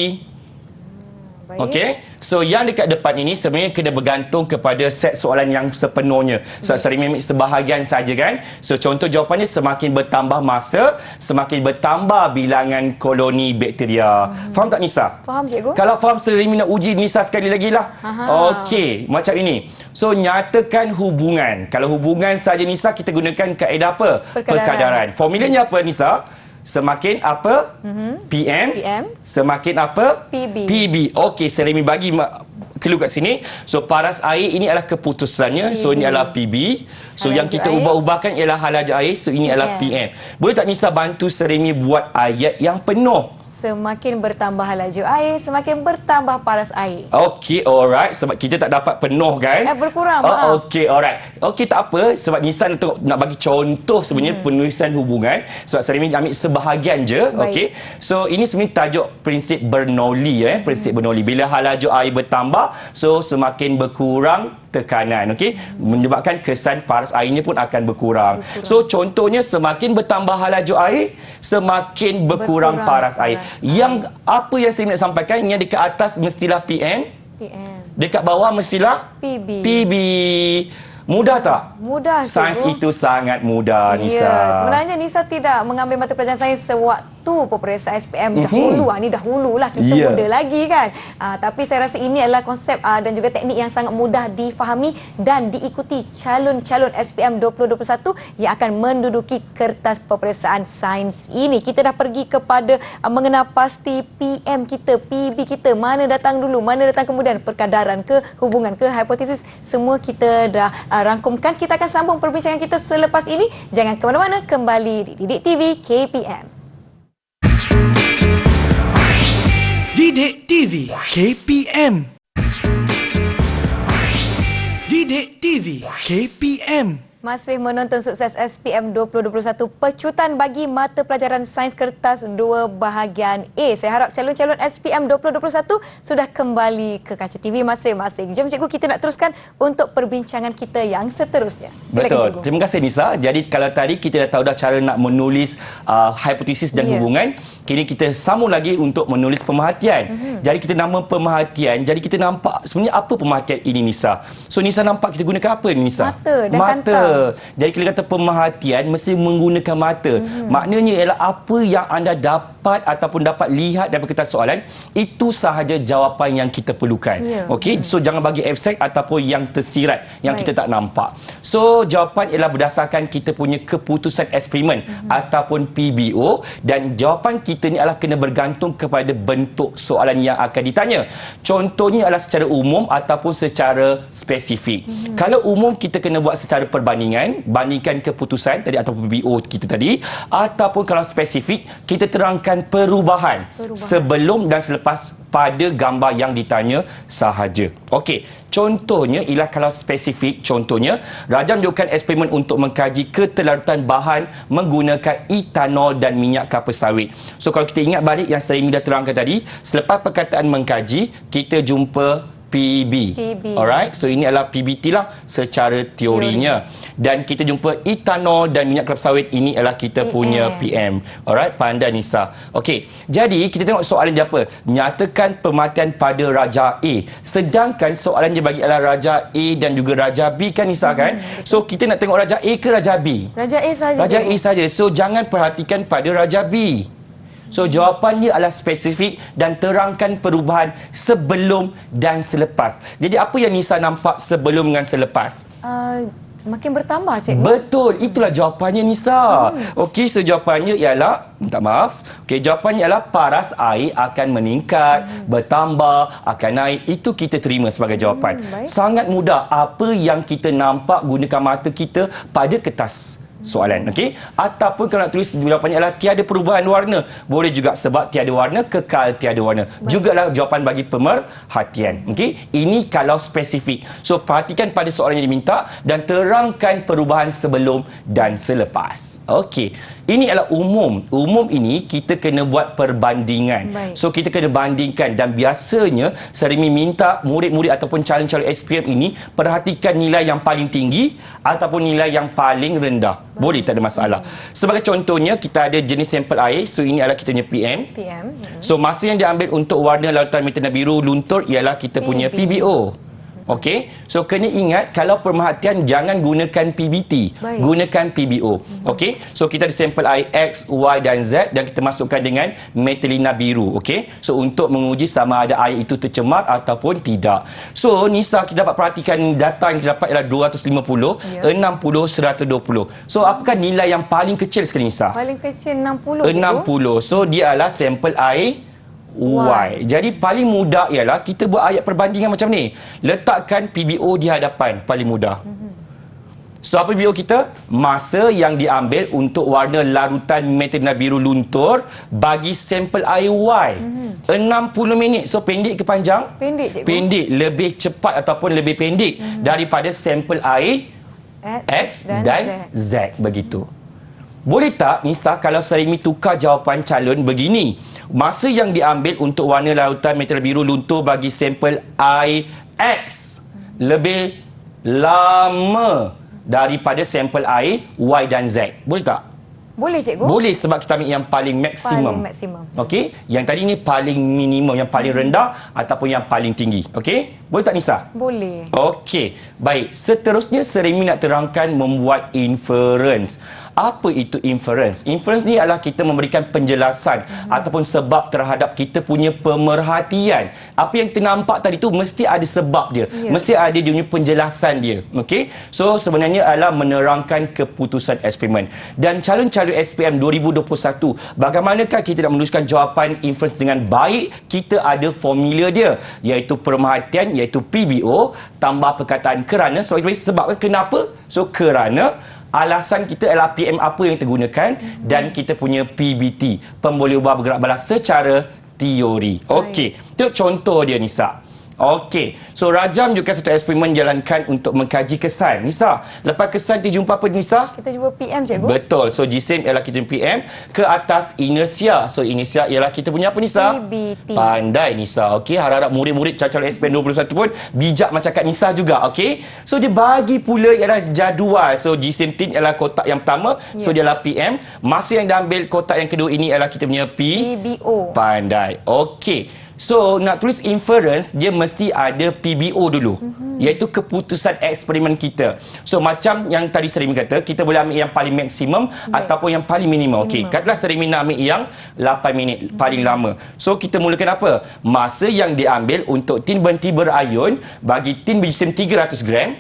[SPEAKER 3] Okey. So yang dekat depan ini sebenarnya kena bergantung kepada set soalan yang sepenuhnya. So Seremi ambil sebahagian saja kan. So contoh jawapannya semakin bertambah masa, semakin bertambah bilangan koloni bakteria. Faham tak Nisa?
[SPEAKER 2] Faham cikgu.
[SPEAKER 3] Kalau faham, Seremi nak uji Nisa sekali lagi lah. Okey, macam ini. So nyatakan hubungan. Kalau hubungan saja Nisa, kita gunakan kaedah apa? Perkadaran. Formulanya apa Nisa? Semakin apa? PM. Semakin apa? PB. Okey, Seremi bagi clue kat sini. So paras air ini adalah keputusannya. So ini adalah PB. So yang kita ubah-ubahkan ialah halajar air. So ini adalah PM. Boleh tak Nisa bantu Seremi buat ayat yang penuh?
[SPEAKER 2] Semakin bertambah laju air, semakin bertambah paras air.
[SPEAKER 3] Okey, alright. Sebab kita tak dapat penuh kan?
[SPEAKER 2] Berkurang, maaf.
[SPEAKER 3] Okey, alright. Okey, tak apa. Sebab Nisa nak bagi contoh sebenarnya penulisan hubungan. Sebab Seremi ambil sebahagian je. Okey. So, ini sebenarnya tajuk prinsip Bernoulli. Prinsip Bernoulli. Bila laju air bertambah, so semakin berkurang tekanan, okey, menyebabkan kesan paras airnya pun akan berkurang. So contohnya semakin bertambah laju air, semakin berkurang paras air. Yang apa yang saya nak sampaikan yang dekat atas mestilah PM,
[SPEAKER 2] PM.
[SPEAKER 3] Dekat bawah mestilah
[SPEAKER 2] PB.
[SPEAKER 3] PB. Mudah tak?
[SPEAKER 2] Mudah,
[SPEAKER 3] Sains
[SPEAKER 2] cikgu.
[SPEAKER 3] itu sangat mudah, Nisa.
[SPEAKER 2] Ya, sebenarnya Nisa tidak mengambil mata pelajaran sains sewaktu peperiksaan SPM dahulu. Ini dahululah, kita muda lagi kan. Tapi saya rasa ini adalah konsep dan juga teknik yang sangat mudah difahami dan diikuti calon-calon SPM 2021 yang akan menduduki kertas peperiksaan sains ini. Kita dah pergi kepada mengenal pasti PM kita, PB kita, mana datang dulu, mana datang kemudian, perkadaran ke, hubungan ke, hipotesis, semua kita dah rangkumkan. Kita akan sambung perbincangan kita selepas ini. Jangan ke mana-mana, kembali di Didik TV KPM.
[SPEAKER 1] Didik TV KPM. Didik TV KPM.
[SPEAKER 2] Masih menonton Sukses SPM 2021, pecutan bagi mata pelajaran sains kertas 2 bahagian A. Saya harap calon-calon SPM 2021 sudah kembali ke kaca TV masing-masing. Jom cikgu, kita nak teruskan untuk perbincangan kita yang seterusnya. Silakan,
[SPEAKER 3] Betul.
[SPEAKER 2] cikgu.
[SPEAKER 3] Terima kasih, Nisa. Jadi kalau tadi kita dah tahu dah cara nak menulis hipotesis dan hubungan, kini kita sambung lagi untuk menulis pemerhatian. Jadi kita nama pemerhatian, jadi kita nampak sebenarnya apa pemerhatian ini, Nisa. So Nisa nampak kita gunakan apa ni, Nisa?
[SPEAKER 2] Mata dan kantang.
[SPEAKER 3] Jadi kita kata pemerhatian mesti menggunakan mata. Maknanya ialah apa yang anda dapat ataupun dapat lihat daripada kertas soalan, itu sahaja jawapan yang kita perlukan. Okey, so jangan bagi abstrak ataupun yang tersirat yang kita tak nampak. So jawapan ialah berdasarkan kita punya keputusan eksperimen ataupun PBO, dan jawapan kita ni adalah kena bergantung kepada bentuk soalan yang akan ditanya. Contohnya adalah secara umum ataupun secara spesifik. Kalau umum kita kena buat secara bandingkan keputusan tadi ataupun PBO kita tadi, ataupun kalau spesifik kita terangkan perubahan sebelum dan selepas pada gambar yang ditanya sahaja. Okey, contohnya ialah kalau spesifik, contohnya Raja menunjukkan eksperimen untuk mengkaji ketelarutan bahan menggunakan etanol dan minyak kelapa sawit. So kalau kita ingat balik yang saya dah terangkan tadi, selepas perkataan mengkaji kita jumpa PB. Alright, so ini adalah PBT lah secara teorinya. Dan kita jumpa etanol dan minyak kelapa sawit, ini adalah kita punya PM. Alright, pandai Nisa. Okey, jadi kita tengok soalan dia apa. Nyatakan pemerhatian pada Raja A. Sedangkan soalan dia bagi adalah Raja A dan juga Raja B kan, Nisa kan? So kita nak tengok Raja A ke Raja B?
[SPEAKER 2] Raja A saja.
[SPEAKER 3] Raja A saja. So jangan perhatikan pada Raja B. So jawapannya adalah spesifik dan terangkan perubahan sebelum dan selepas. Jadi apa yang Nisa nampak sebelum dan selepas?
[SPEAKER 2] Makin bertambah, cikgu.
[SPEAKER 3] Betul, itulah jawapannya, Nisa. Okey, so jawapannya ialah, minta maaf. Okey, jawapannya ialah paras air akan meningkat, bertambah, akan naik. Itu kita terima sebagai jawapan. Sangat mudah. Apa yang kita nampak gunakan mata kita pada kertas soalan, okey? Ataupun kalau nak tulis jawapannya adalah tiada perubahan warna, boleh juga sebab tiada warna kekal tiada warna. Jugalah jawapan bagi pemerhatian, okey? Ini kalau spesifik. So perhatikan pada soalan yang diminta dan terangkan perubahan sebelum dan selepas. Okey. Ini adalah umum. Umum ini kita kena buat perbandingan. So kita kena bandingkan, dan biasanya Sarimi minta murid-murid ataupun calon-calon SPM ini perhatikan nilai yang paling tinggi ataupun nilai yang paling rendah. Boleh, tak ada masalah. Sebagai contohnya kita ada jenis sampel air. So ini adalah kita punya PM. So masa yang diambil untuk warna lautan metana biru luntur ialah kita punya PBO. Okey, so kena ingat kalau pemerhatian jangan gunakan PBT, gunakan PBO. Okey, so kita ada sampel air X, Y dan Z dan kita masukkan dengan metilina biru. Okey, so untuk menguji sama ada air itu tercemar ataupun tidak. So Nisa, kita dapat perhatikan data yang kita dapat ialah 250, 60, 120. So apakah nilai yang paling kecil sekali, Nisa?
[SPEAKER 2] Paling kecil 60.
[SPEAKER 3] 60. So dia adalah sampel air Y. Jadi paling mudah ialah kita buat ayat perbandingan macam ni. Letakkan PBO di hadapan, paling mudah. So apa PBO kita? Masa yang diambil untuk warna larutan metilina biru luntur bagi sampel air Y. 60 minit. So pendek ke panjang?
[SPEAKER 2] Pendek, cikgu.
[SPEAKER 3] Pendek. Lebih cepat ataupun lebih pendek daripada sampel air X dan Z. Begitu. Boleh tak, Nisa, kalau Sarimi tukar jawapan calon begini? Masa yang diambil untuk warna lautan metilina biru luntur bagi sampel air X lebih lama daripada sampel air Y dan Z. Boleh tak?
[SPEAKER 2] Boleh cikgu?
[SPEAKER 3] Boleh, sebab kita ambil yang paling maksimum.
[SPEAKER 2] Paling maksimum.
[SPEAKER 3] Okey, yang tadi ni paling minimum, yang paling rendah ataupun yang paling tinggi. Okey, boleh tak Nisa?
[SPEAKER 2] Boleh.
[SPEAKER 3] Okey, baik. Seterusnya Seremi nak terangkan membuat inference. Apa itu inference? Inference ni adalah kita memberikan penjelasan ataupun sebab terhadap kita punya pemerhatian. Apa yang kita nampak tadi tu mesti ada sebab dia. Mesti ada dia punya penjelasan dia. Okey? So sebenarnya adalah menerangkan keputusan eksperimen. Dan calon-calon SPM 2021, bagaimanakah kita nak menuliskan jawapan inference dengan baik? Kita ada formula dia, iaitu pemerhatian, iaitu PBO tambah perkataan kerana. Sebab kenapa? So kerana alasan kita adalah PM apa yang tergunakan dan kita punya PBT, pemboleh ubah bergerak balas secara teori. Okey, tengok contoh dia Nisa. Okey, so Rajam juga satu eksperimen jalankan untuk mengkaji kesan. Nisa, lepas kesan kita jumpa apa Nisa?
[SPEAKER 2] Kita jumpa PM cikgu.
[SPEAKER 3] Betul, so jisim ialah kita PM ke atas inersia. So inersia ialah kita punya apa Nisa?
[SPEAKER 2] PBT.
[SPEAKER 3] Pandai Nisa. Okey, harap-harap murid-murid calon SPM 21 pun bijak macam Kak Nisa juga. Okey, so dia bagi pula ialah jadual. So jisim tin ialah kotak yang pertama, so dia ialah PM. Masa yang diambil kotak yang kedua ini ialah kita punya
[SPEAKER 2] PBO.
[SPEAKER 3] Pandai. Okey. So, nak tulis inference, dia mesti ada PBO dulu. Iaitu keputusan eksperimen kita. So, macam yang tadi Seremi kata, kita boleh ambil yang paling maksimum ataupun yang paling minimum. Okey, katalah Seremi nak ambil yang 8 minit, paling lama. So, kita mulakan apa? Masa yang diambil untuk tin berhenti berayun bagi tin berjisim 300 gram.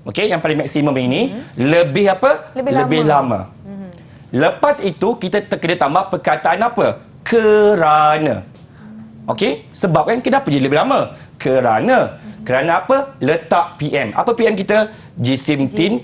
[SPEAKER 3] Okey, yang paling maksimum ini. Lebih apa? Lebih lama. Lepas itu, kita kena tambah perkataan apa? Kerana. Okey, sebab kan kenapa dia lebih lama? Kerana apa? Letak PM. Apa PM kita? Jisim tin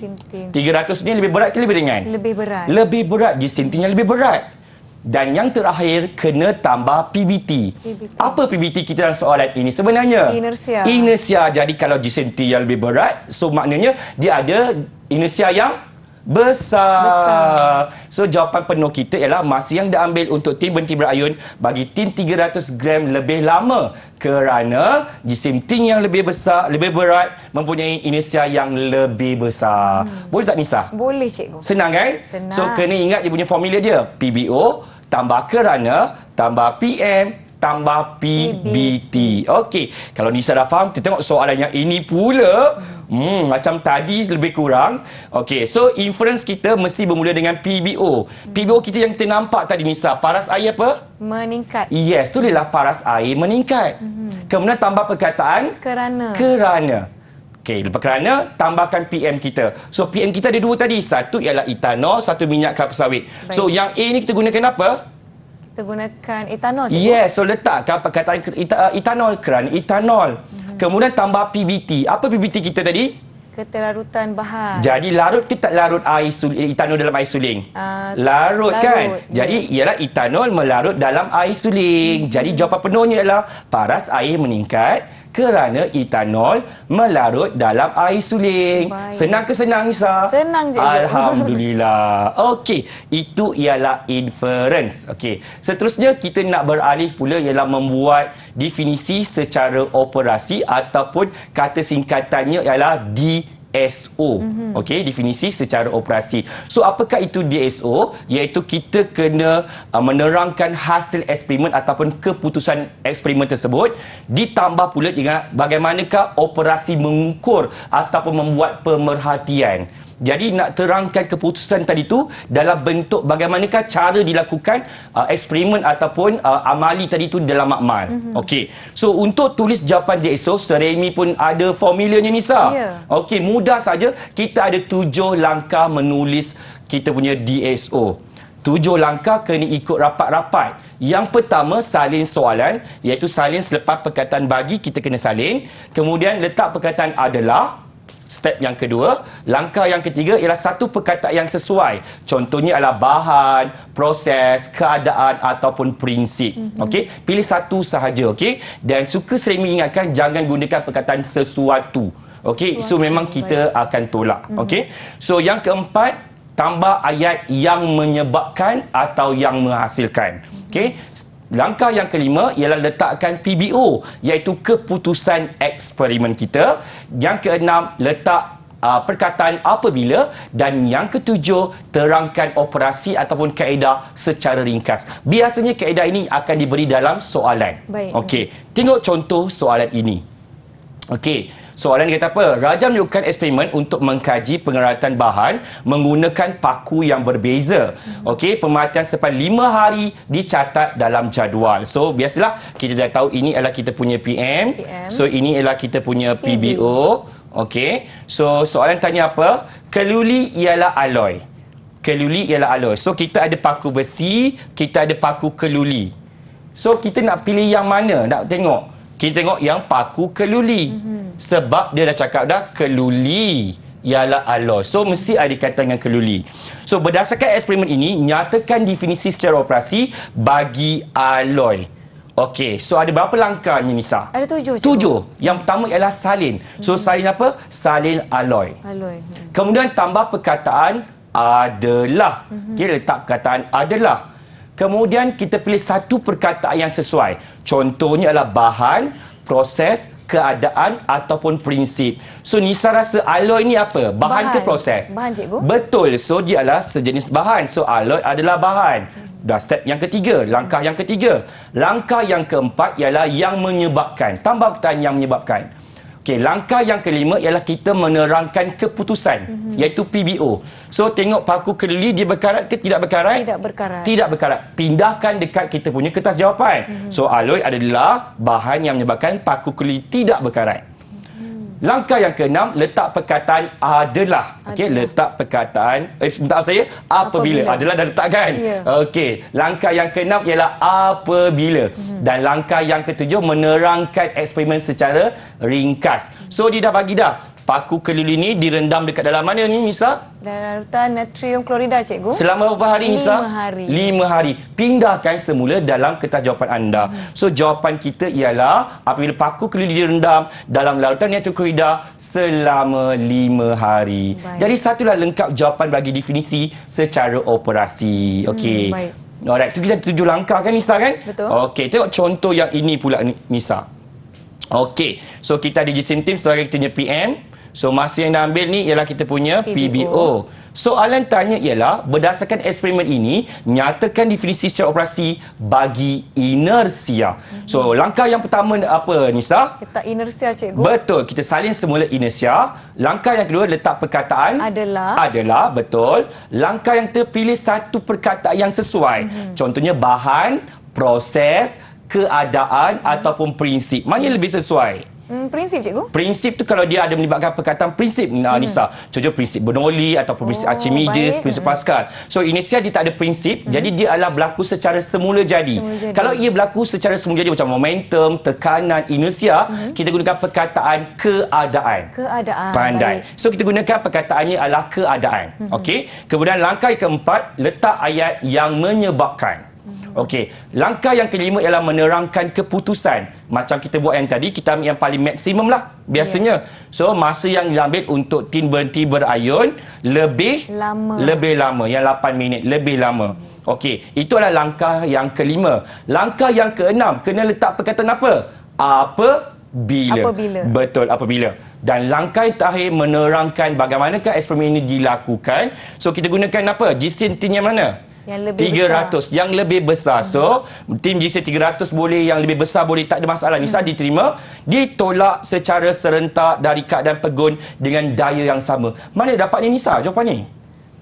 [SPEAKER 3] 300 ni lebih berat ke lebih ringan?
[SPEAKER 2] Lebih berat.
[SPEAKER 3] Lebih berat, jisim tin yang lebih berat. Dan yang terakhir, kena tambah PBT. Apa PBT kita dalam soalan ini sebenarnya?
[SPEAKER 2] Inersia.
[SPEAKER 3] Inersia. Jadi kalau jisim tin yang lebih berat, so maknanya dia ada inersia yang besar. So jawapan penuh kita ialah masa yang diambil untuk tin berhenti berayun bagi tin 300 gram lebih lama kerana jisim tin yang lebih besar, lebih berat mempunyai inersia yang lebih besar. Boleh tak Nisa?
[SPEAKER 2] Boleh cikgu.
[SPEAKER 3] Senang kan?
[SPEAKER 2] Senang.
[SPEAKER 3] So kena ingat dia punya formula dia. PBO tambah kerana tambah PM tambah PBT. Okey, kalau Nisa dah faham, kita tengok soalan yang ini pula. Macam tadi lebih kurang. Okey, so inference kita mesti bermula dengan PBO. PBO kita yang kita nampak tadi Nisa, paras air apa?
[SPEAKER 2] Meningkat.
[SPEAKER 3] Yes, tulislah paras air meningkat. Kemudian tambah perkataan kerana. Okey, lepas kerana tambahkan PM kita. So PM kita ada dua tadi. Satu ialah etanol, satu minyak kelapa sawit.
[SPEAKER 2] Baik.
[SPEAKER 3] So yang A ni kita gunakan apa?
[SPEAKER 2] Kita gunakan etanol cikgu.
[SPEAKER 3] Yes, so letakkan perkataan etanol, kerana etanol. Kemudian tambah PBT. Apa PBT kita tadi?
[SPEAKER 2] Keterarutan bahan.
[SPEAKER 3] Jadi larut ke tak larut air etanol dalam air suling? Larut kan? Jadi ialah etanol melarut dalam air suling. Jadi jawapan penuhnya ialah paras air meningkat kerana etanol melarut dalam air suling.
[SPEAKER 2] Baik.
[SPEAKER 3] Senang ke senang Nisa?
[SPEAKER 2] Senang je.
[SPEAKER 3] Alhamdulillah. Okey, itu ialah inference. Okey. Seterusnya kita nak beralih pula ialah membuat definisi secara operasi ataupun kata singkatannya ialah DSO. Okey, definisi secara operasi. So apakah itu DSO? Iaitu kita kena menerangkan hasil eksperimen ataupun keputusan eksperimen tersebut, ditambah pula dengan bagaimanakah operasi mengukur ataupun membuat pemerhatian. Jadi nak terangkan keputusan tadi tu dalam bentuk bagaimanakah cara dilakukan eksperimen ataupun amali tadi tu dalam makmal. Okey. So untuk tulis jawapan DSO, Seremi pun ada formulanya Nisa. Okey, mudah saja. Kita ada 7 langkah menulis kita punya DSO. 7 langkah kena ikut rapat-rapat. Yang pertama, salin soalan, iaitu salin selepas perkataan bagi kita kena salin. Kemudian letak perkataan adalah. Step yang kedua. Langkah yang ketiga ialah satu perkataan yang sesuai. Contohnya adalah bahan, proses, keadaan ataupun prinsip. Okey, pilih satu sahaja. Okey, dan suka Seremi ingatkan jangan gunakan perkataan sesuatu. Okey, so memang kita akan tolak. Okey, so yang keempat, tambah ayat yang menyebabkan atau yang menghasilkan. Okey. Langkah yang kelima ialah letakkan PBO, iaitu keputusan eksperimen kita. Yang keenam, letak perkataan apabila, dan yang ketujuh terangkan operasi ataupun kaedah secara ringkas. Biasanya kaedah ini akan diberi dalam soalan.
[SPEAKER 2] Baik.
[SPEAKER 3] Okey, tengok contoh soalan ini. Okey, soalan dia kata apa? Raja melakukan eksperimen untuk mengkaji pengeratan bahan menggunakan paku yang berbeza. Okey, pemerhatian sampai 5 hari dicatat dalam jadual. So, biasalah kita dah tahu ini adalah kita punya PM. So, ini adalah kita punya PBO. Okey. So, soalan tanya apa? Keluli ialah alloy. Keluli ialah alloy. So, kita ada paku besi, kita ada paku keluli. So, kita nak pilih yang mana? Nak tengok. Kita tengok yang paku keluli. Sebab dia dah cakap dah keluli ialah alloy. So, mesti ada kaitan dengan keluli. So, berdasarkan eksperimen ini, nyatakan definisi secara operasi bagi alloy. Okey, so ada berapa langkahnya, Nisa?
[SPEAKER 2] Ada 7.
[SPEAKER 3] 7. Yang pertama ialah salin. So, salin apa? Salin alloy.
[SPEAKER 2] Alloy.
[SPEAKER 3] Kemudian tambah perkataan adalah. Kita letak perkataan adalah. Kemudian kita pilih satu perkataan yang sesuai. Contohnya adalah bahan, proses, keadaan ataupun prinsip. So, Nisa rasa alloy ni apa? Bahan ke proses?
[SPEAKER 2] Bahan, cikgu.
[SPEAKER 3] Betul. So, dia adalah sejenis bahan. So, alloy adalah bahan. Dah step yang ketiga. Langkah yang ketiga. Langkah yang keempat ialah yang menyebabkan. Tambah perkataan yang menyebabkan. Okey, langkah yang kelima ialah kita menerangkan keputusan, iaitu PBO. So, tengok paku kelili, dia berkarat ke tidak berkarat?
[SPEAKER 2] Tidak berkarat.
[SPEAKER 3] Tidak berkarat. Pindahkan dekat kita punya kertas jawapan. So, alloy adalah bahan yang menyebabkan paku kelili tidak berkarat. Langkah yang keenam, letak perkataan adalah. Okey, letak perkataan sebentar saya, apabila. Adalah dah letakkan.
[SPEAKER 2] Ya.
[SPEAKER 3] Okey, langkah yang keenam ialah apabila. Dan langkah yang ketujuh menerangkan eksperimen secara ringkas. So, dia dah bagi dah. Paku kelili ni direndam dekat dalam mana ni, Nisa?
[SPEAKER 2] Dalam larutan natrium klorida, cikgu.
[SPEAKER 3] Selama berapa hari, Nisa?
[SPEAKER 2] 5 hari.
[SPEAKER 3] 5 hari. Pindahkan semula dalam kertas jawapan anda. So, jawapan kita ialah apabila paku kelili direndam dalam larutan natrium klorida selama 5 hari.
[SPEAKER 2] Baik.
[SPEAKER 3] Jadi, satulah lengkap jawapan bagi definisi secara operasi. Okey.
[SPEAKER 2] Baik.
[SPEAKER 3] Alright, tu kita 7 langkah kan, Nisa kan?
[SPEAKER 2] Betul.
[SPEAKER 3] Okey, tengok contoh yang ini pula, Nisa. Okey, so kita ada Jason Team sebagai kita punya PM. So, masa yang dah ambil ni ialah kita punya PBO. Soalan tanya ialah, berdasarkan eksperimen ini, nyatakan definisi secara operasi bagi inersia. So, langkah yang pertama apa, Nisa?
[SPEAKER 2] Letak inersia, cikgu.
[SPEAKER 3] Betul, kita salin semula inersia. Langkah yang kedua, letak perkataan adalah, betul. Langkah yang terpilih satu perkataan yang sesuai. Contohnya bahan, proses, keadaan ataupun prinsip. Mana yang lebih sesuai?
[SPEAKER 2] Prinsip, cikgu.
[SPEAKER 3] Prinsip tu kalau dia ada melibatkan perkataan prinsip, Nisa. Contoh prinsip Bernoulli ataupun prinsip Archimedes, prinsip Pascal. So, inisial dia tak ada prinsip, jadi dia adalah berlaku secara semula jadi. Kalau ia berlaku secara semula jadi macam momentum, tekanan, inersia, kita gunakan perkataan keadaan. Pandai. Baik. So, kita gunakan perkataannya adalah keadaan. Okey. Kemudian langkah yang keempat, letak ayat yang menyebabkan. Okey, langkah yang kelima ialah menerangkan keputusan. Macam kita buat yang tadi, kita ambil yang paling maksimum lah biasanya. So, masa yang diambil untuk tin berhenti berayun lebih lama. Yang 8 minit, lebih lama. Okey, itu adalah langkah yang kelima. Langkah yang keenam, kena letak perkataan apa? Apabila. Betul, apabila. Dan langkah yang terakhir menerangkan bagaimanakah eksperimen ini dilakukan. So, kita gunakan apa? Jason Team yang mana?
[SPEAKER 2] Yang lebih
[SPEAKER 3] 300
[SPEAKER 2] besar.
[SPEAKER 3] Yang lebih besar. So, tim GC 300 boleh, yang lebih besar boleh, tak ada masalah. Nisa diterima, ditolak secara serentak dari keadaan pegun dengan daya yang sama. Mana dapat ni, Nisa, jawapan ni?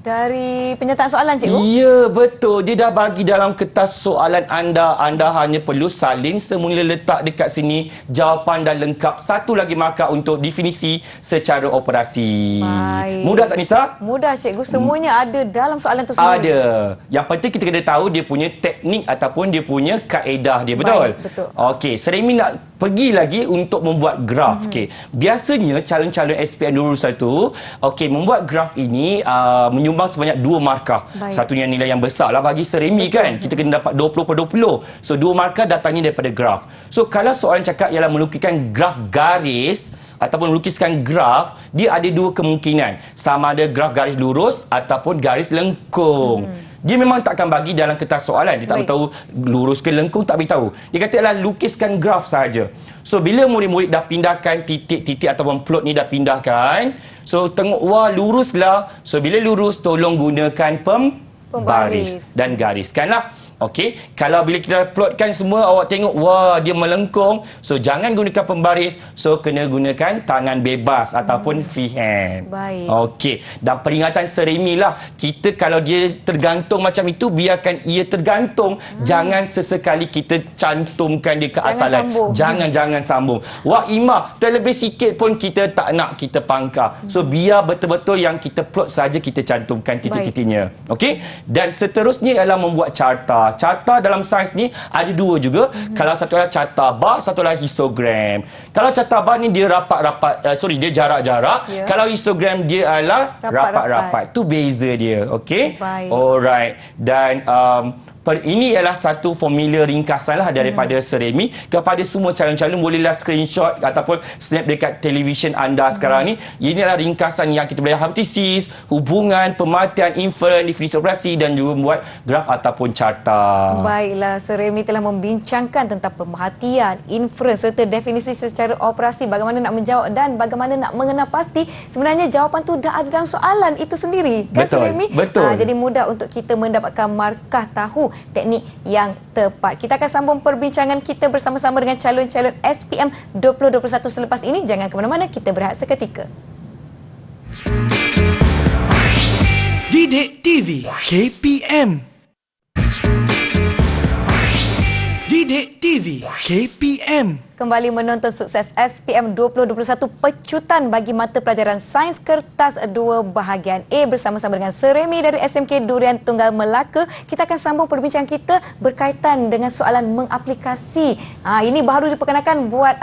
[SPEAKER 2] Dari penyertaan soalan, cikgu?
[SPEAKER 3] Ya, betul. Dia dah bagi dalam kertas soalan anda. Anda hanya perlu salin semula, letak dekat sini. Jawapan dah lengkap. Satu lagi markah untuk definisi secara operasi.
[SPEAKER 2] Baik.
[SPEAKER 3] Mudah tak, Nisa?
[SPEAKER 2] Mudah, cikgu. Semuanya ada dalam soalan tersebut.
[SPEAKER 3] Ada. Yang penting kita kena tahu dia punya teknik ataupun dia punya kaedah dia. Betul?
[SPEAKER 2] Baik, betul.
[SPEAKER 3] Okey, Seremi nak pergi lagi untuk membuat graf. Okey. Biasanya calon-calon SPM 2021, okey, membuat graf ini menyumbang sebanyak 2 markah.
[SPEAKER 2] Baik.
[SPEAKER 3] Satunya nilai yang besar lah bagi Seremi kan. Kita kena dapat 20/20. So 2 markah datangnya daripada graf. So kalau soalan cakap ialah melukiskan graf garis ataupun melukiskan graf, dia ada 2 kemungkinan. Sama ada graf garis lurus ataupun garis lengkung. dia memang takkan bagi dalam kertas soalan. Dia tak beritahu lurus ke lengkung, tak beritahu. Dia kata adalah lukiskan graf saja. So bila murid-murid dah pindahkan titik-titik ataupun plot ni dah pindahkan, so tengok wah luruslah. So bila lurus tolong gunakan pembaris dan gariskanlah. Okey, kalau bila kita plotkan semua awak tengok wah dia melengkung, so jangan gunakan pembaris, so kena gunakan tangan bebas ataupun freehand.
[SPEAKER 2] Baik.
[SPEAKER 3] Okey, dan peringatan seremi lah, kita kalau dia tergantung macam itu biarkan ia tergantung, jangan sesekali kita cantumkan dia ke asalan. Jangan sambung. Wah Imah, terlebih sikit pun kita tak nak kita pangkar. So biar betul-betul yang kita plot saja kita cantumkan titik-titiknya. Okey, dan seterusnya ialah membuat carta. Carta dalam sains ni ada dua juga. Kalau satu adalah carta bar, satu adalah histogram. Kalau carta bar ni dia dia jarak-jarak. Kalau histogram dia adalah rapat-rapat. Tu beza dia. Okey? Alright. Dan ini ialah satu formula ringkasan lah daripada Seremi. Kepada semua calon-calon, bolehlah screenshot ataupun snap dekat televisyen anda sekarang ni. Ini adalah ringkasan yang kita boleh haptisis, hubungan, pemartian, inferen, definisi operasi dan juga membuat graf ataupun carta.
[SPEAKER 2] Baiklah, Seremi telah membincangkan tentang pemerhatian, inferen serta definisi secara operasi, bagaimana nak menjawab dan bagaimana nak mengenal pasti sebenarnya jawapan tu dah ada dalam soalan itu sendiri. Kan Seremi?
[SPEAKER 3] Betul.
[SPEAKER 2] Jadi mudah untuk kita mendapatkan markah tahu teknik yang tepat. Kita akan sambung perbincangan kita bersama-sama dengan calon-calon SPM 2021 selepas ini. Jangan ke mana-mana, kita berehat seketika.
[SPEAKER 1] Didik TV KPM. Didik TV KPM.
[SPEAKER 2] Kembali menonton sukses SPM 2021 pecutan bagi mata pelajaran Sains Kertas 2 bahagian A bersama-sama dengan Seremi dari SMK Durian Tunggal Melaka. Kita akan sambung perbincangan kita berkaitan dengan soalan mengaplikasi. Ini baru diperkenalkan buat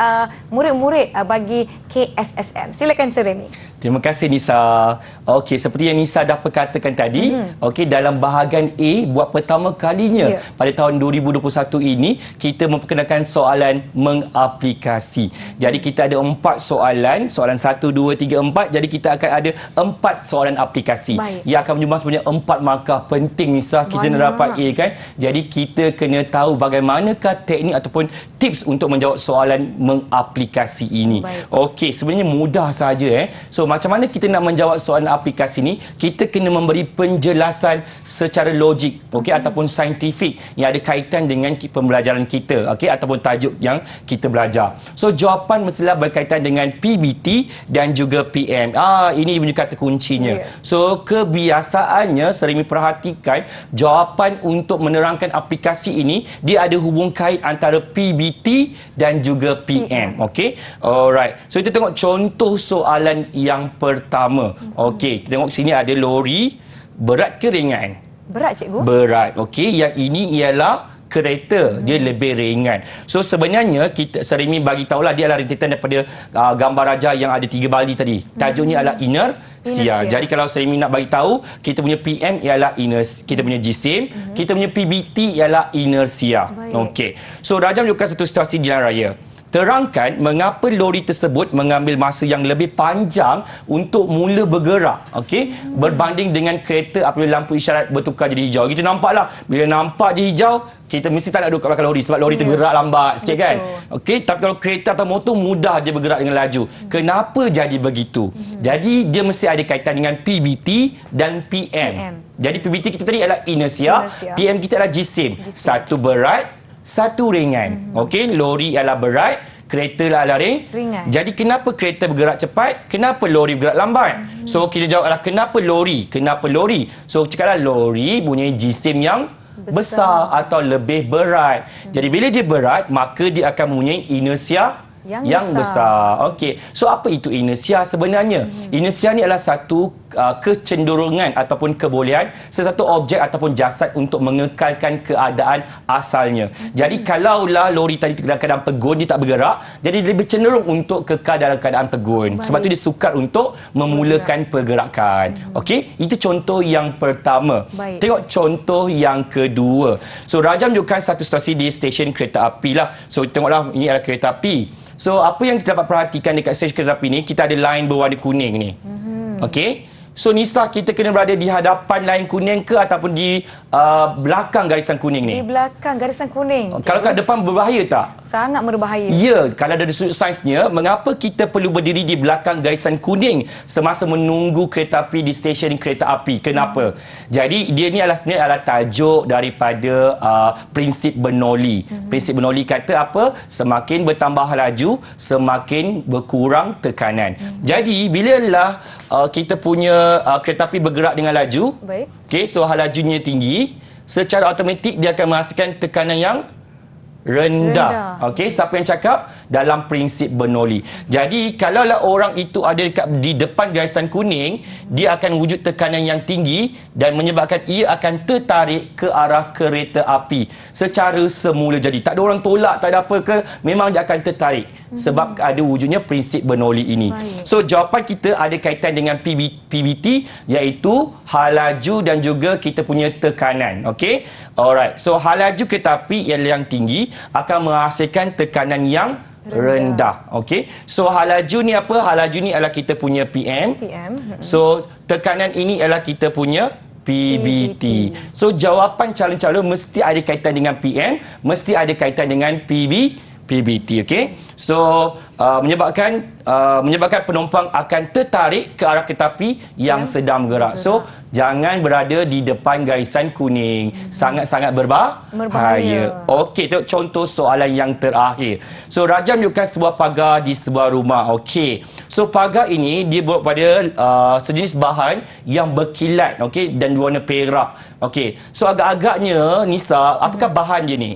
[SPEAKER 2] murid-murid bagi KSSM. Silakan Seremi.
[SPEAKER 3] Terima kasih Nisa. Okey, seperti yang Nisa dah perkatakan tadi, okey, dalam bahagian A buat pertama kalinya pada tahun 2021 ini kita memperkenalkan soalan mengaplikasi. Jadi kita ada 4 soalan, soalan 1 2 3 4. Jadi kita akan ada 4 soalan aplikasi. Yang akan menyumbang sebenarnya 4 markah penting Nisa kita nak dapat A kan. Jadi kita kena tahu bagaimanakah teknik ataupun tips untuk menjawab soalan mengaplikasi ini. Okey, sebenarnya mudah saja So macam mana kita nak menjawab soalan aplikasi ni? Kita kena memberi penjelasan secara logik, okey, ataupun saintifik yang ada kaitan dengan pembelajaran kita, okey, ataupun tajuk yang kita belajar. So jawapan mestilah berkaitan dengan PBT dan juga PM. Ini punya kata kuncinya. So kebiasaannya Seremi perhatikan jawapan untuk menerangkan aplikasi ini dia ada hubung kait antara PBT dan juga PM. Okey. Alright. So kita tengok contoh soalan yang pertama. Okey, kita tengok sini ada lori, berat ke ringan?
[SPEAKER 2] Berat cikgu. Berat.
[SPEAKER 3] Okey, yang ini ialah kereta, dia lebih ringan. So sebenarnya kita Seremi bagi tahulah dia adalah rentetan daripada gambar raja yang ada 3 bali tadi. Tajuknya adalah inersia. Jadi kalau Seremi nak bagi tahu, kita punya PM ialah kita punya jisim, kita punya PBT ialah inersia. Okey. So Raja menunjukkan satu situasi di jalan raya. Terangkan mengapa lori tersebut mengambil masa yang lebih panjang untuk mula bergerak, okey, berbanding dengan kereta apabila lampu isyarat bertukar jadi hijau. Kita nampaklah bila nampak je hijau, kita mesti tak nak duduk kat belakang lori sebab lori tergerak lambat sikit kan. Okey, tapi kalau kereta atau motor mudah dia bergerak dengan laju. Kenapa jadi begitu? Jadi dia mesti ada kaitan dengan PBT dan PM. Jadi PBT kita tadi adalah inersia. PM kita adalah jisim. Satu berat, satu ringan. Okey, lori adalah berat, kereta adalah ringan. Jadi kenapa kereta bergerak cepat? Kenapa lori bergerak lambat? So kita jawab adalah kenapa lori? Kenapa lori? So cakaplah lori punya jisim yang besar atau lebih berat. Jadi bila dia berat, maka dia akan mempunyai inersia yang besar. Okey. So apa itu inersia sebenarnya? Inersia ni adalah satu kecenderungan ataupun kebolehan sesuatu objek ataupun jasad untuk mengekalkan keadaan asalnya. Jadi kalaulah lori tadi dalam keadaan pegun, dia tak bergerak, jadi dia lebih cenderung untuk kekal dalam keadaan pegun. Sebab tu dia sukar untuk memulakan pergerakan. Okey, itu contoh yang pertama. Tengok contoh yang kedua. So Raja menunjukkan satu situasi di stesen kereta api lah. So tengoklah, ini adalah kereta api. So apa yang kita dapat perhatikan dekat stesen kereta api ni, kita ada line berwarna kuning ni. Okey. So Nisa, kita kena berada di hadapan line kuning ke ataupun di belakang garisan kuning ni?
[SPEAKER 2] Di belakang garisan kuning.
[SPEAKER 3] Kalau kat depan berbahaya tak?
[SPEAKER 2] Sangat berbahaya.
[SPEAKER 3] Ya, kalau dari sudut sainsnya, mengapa kita perlu berdiri di belakang garisan kuning semasa menunggu kereta api di stesen kereta api? Kenapa? Jadi dia ni sebenarnya adalah tajuk daripada prinsip Bernoulli. Prinsip Bernoulli kata apa? Semakin bertambah laju, semakin berkurang tekanan. Jadi bila kita punya kereta api bergerak dengan laju,
[SPEAKER 2] Baik.
[SPEAKER 3] okey, so lajunya tinggi, secara automatik dia akan menghasilkan tekanan yang rendah. Okey, siapa yang cakap? Dalam prinsip Bernoulli. Jadi kalaulah orang itu ada di depan garisan kuning, dia akan wujud tekanan yang tinggi dan menyebabkan ia akan tertarik ke arah kereta api secara semula jadi. Tak ada orang tolak, tak ada apa ke, memang dia akan tertarik sebab ada wujudnya prinsip Bernoulli ini. So jawapan kita ada kaitan dengan PBT, iaitu hal laju dan juga kita punya tekanan. Okey, alright. So hal laju kereta api yang tinggi akan menghasilkan tekanan yang rendah. Okey, so hal laju ni apa? Hal laju ni adalah kita punya PM. So tekanan ini adalah kita punya PBT. So jawapan calon-calon mesti ada kaitan dengan PM, mesti ada kaitan dengan PBT. Okey, so menyebabkan penumpang akan tertarik ke arah kereta api yang sedang bergerak. So jangan berada di depan garisan kuning. Sangat-sangat berbahaya. Okey, tengok contoh soalan yang terakhir. So Raja menunjukkan sebuah pagar di sebuah rumah. Okey, so pagar ini dia buat pada sejenis bahan yang berkilat, okey, dan warna perak. Okey, so agak-agaknya Nisa, apakah bahan dia ni?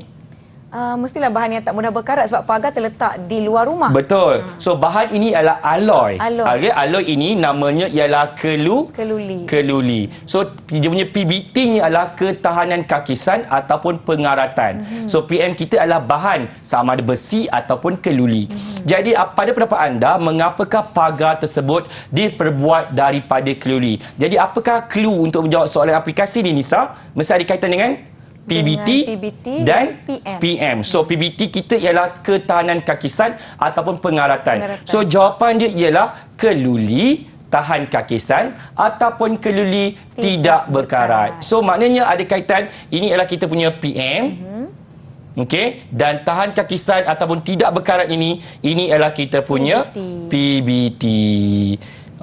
[SPEAKER 2] Mestilah bahan yang tak mudah berkarat sebab pagar terletak di luar rumah.
[SPEAKER 3] Betul. So bahan ini adalah alloy.
[SPEAKER 2] Alloy.
[SPEAKER 3] Alloy ini namanya ialah keluli. So dia punya PBT ni adalah ketahanan kakisan ataupun pengaratan. So PM kita adalah bahan sama ada besi ataupun keluli. Jadi pada pendapat anda, mengapakah pagar tersebut diperbuat daripada keluli? Jadi apakah clue untuk menjawab soalan aplikasi ni, Nisa? Mesti ada kaitan dengan PBT dan PM. So PBT kita ialah ketahanan kakisan ataupun pengaratan. So jawapan dia ialah keluli tahan kakisan ataupun keluli tidak berkarat. So maknanya ada kaitan, ini ialah kita punya PM. Okey, dan tahan kakisan ataupun tidak berkarat ini adalah kita punya PBT.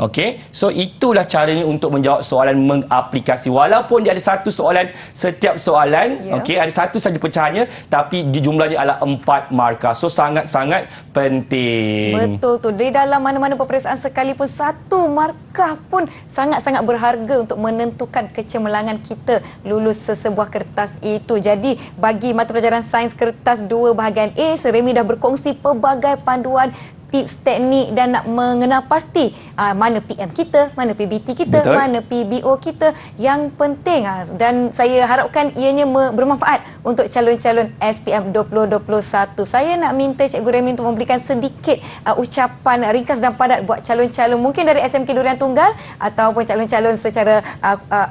[SPEAKER 3] Okey, so itulah caranya untuk menjawab soalan mengaplikasi. Walaupun dia ada satu soalan setiap soalan, okey, ada satu saja pecahannya, tapi jumlahnya adalah 4 markah. So sangat-sangat penting.
[SPEAKER 2] Betul tu. Di dalam mana-mana peperiksaan sekalipun, satu markah pun sangat-sangat berharga untuk menentukan kecemerlangan kita lulus sesebuah kertas itu. Jadi bagi mata pelajaran sains kertas 2 bahagian A, Seremi dah berkongsi pelbagai panduan, tips, teknik dan nak mengenal pasti mana PM kita, mana PBT kita, mana PBO kita yang penting. Dan saya harapkan ianya bermanfaat untuk calon-calon SPM 2021. Saya nak minta Cikgu Remy untuk memberikan sedikit ucapan ringkas dan padat buat calon-calon mungkin dari SMK Durian Tunggal ataupun calon-calon secara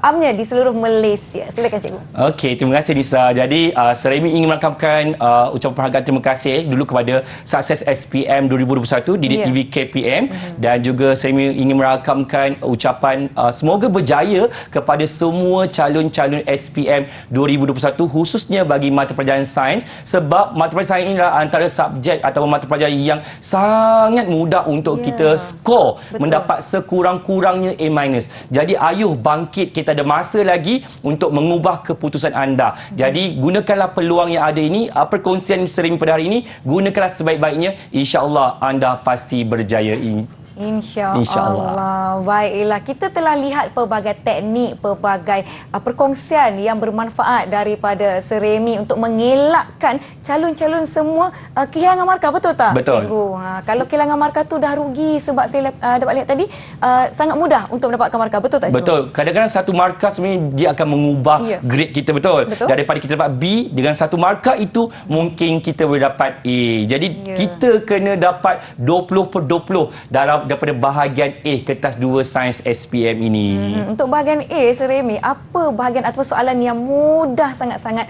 [SPEAKER 2] amnya di seluruh Malaysia. Silakan Cikgu. Okey,
[SPEAKER 3] terima kasih Nisa. Jadi Seremi ingin merakamkan ucapan penghargaan terima kasih dulu kepada Sukses SPM 2021 Didik TV KPM dan juga saya ingin merakamkan ucapan semoga berjaya kepada semua calon-calon SPM 2021 khususnya bagi mata pelajaran sains, sebab mata pelajaran sains ini adalah antara subjek atau mata pelajaran yang sangat mudah untuk kita skor, mendapat sekurang-kurangnya A-. Jadi ayuh bangkit, kita ada masa lagi untuk mengubah keputusan anda. Jadi gunakanlah peluang yang ada ini, perkongsian sering pada hari ini, gunakanlah sebaik-baiknya, insya-Allah anda pasti berjaya. InsyaAllah.
[SPEAKER 2] Baiklah, kita telah lihat pelbagai teknik, pelbagai perkongsian yang bermanfaat daripada Seremi untuk mengelakkan calon-calon semua kehilangan markah. Betul tak,
[SPEAKER 3] Betul.
[SPEAKER 2] Cikgu? Kalau kehilangan markah tu dah rugi, sebab saya dapat lihat tadi sangat mudah untuk mendapatkan markah. Betul tak, Cikgu?
[SPEAKER 3] Betul. Kadang-kadang satu markah sebenarnya dia akan mengubah grade kita. Betul. Daripada kita dapat B, dengan satu markah itu mungkin kita boleh dapat A. Jadi kita kena dapat 20/20 dalam daripada bahagian A kertas 2 Sains SPM ini.
[SPEAKER 2] Untuk bahagian A, Seremi, apa bahagian ataupun soalan yang mudah sangat-sangat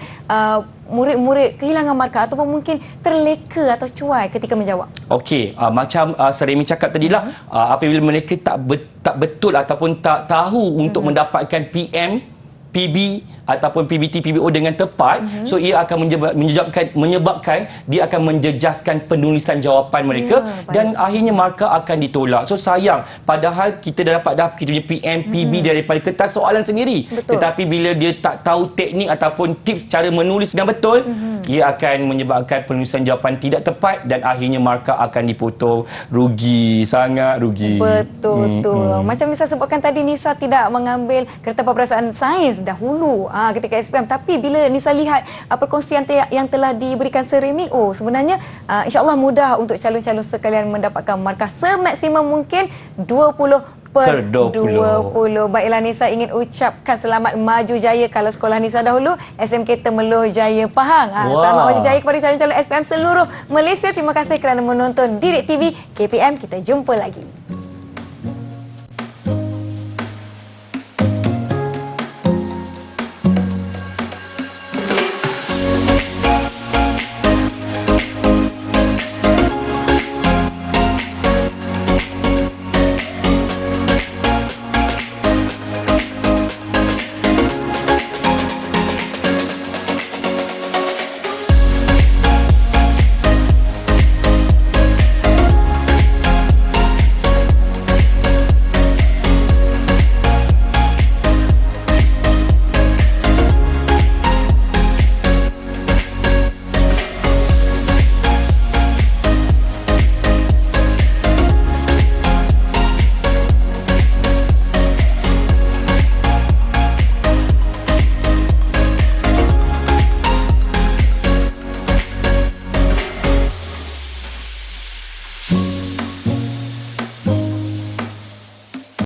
[SPEAKER 2] murid-murid kehilangan markah ataupun mungkin terleka atau cuai ketika menjawab?
[SPEAKER 3] Okey, macam Seremi cakap tadilah, apabila mereka tak betul ataupun tak tahu untuk mendapatkan PM, PB ataupun PBT, PBO dengan tepat, so ia akan menyebabkan dia akan menjejaskan penulisan jawapan mereka dan akhirnya markah akan ditolak. So sayang, padahal kita dah dapat kita punya PM, PB daripada kertas soalan sendiri.
[SPEAKER 2] Betul.
[SPEAKER 3] Tetapi bila dia tak tahu teknik ataupun tips cara menulis dengan betul, ia akan menyebabkan penulisan jawapan tidak tepat dan akhirnya markah akan dipotong. Rugi, sangat rugi.
[SPEAKER 2] Betul tu. Macam Nisa sebutkan tadi, Nisa tidak mengambil kertas peperiksaan sains dahulu ketika SPM, tapi bila Nisa lihat perkongsian yang telah diberikan Seremi, sebenarnya insya-Allah mudah untuk calon-calon sekalian mendapatkan markah semaksimum mungkin 20 per 20. Baiklah, Nisa ingin ucapkan selamat maju jaya kalau sekolah Nisa dahulu SMK Temeloh Jaya Pahang. Selamat maju jaya kepada calon-calon SPM seluruh Malaysia. Terima kasih kerana menonton Didik TV KPM. Kita jumpa lagi.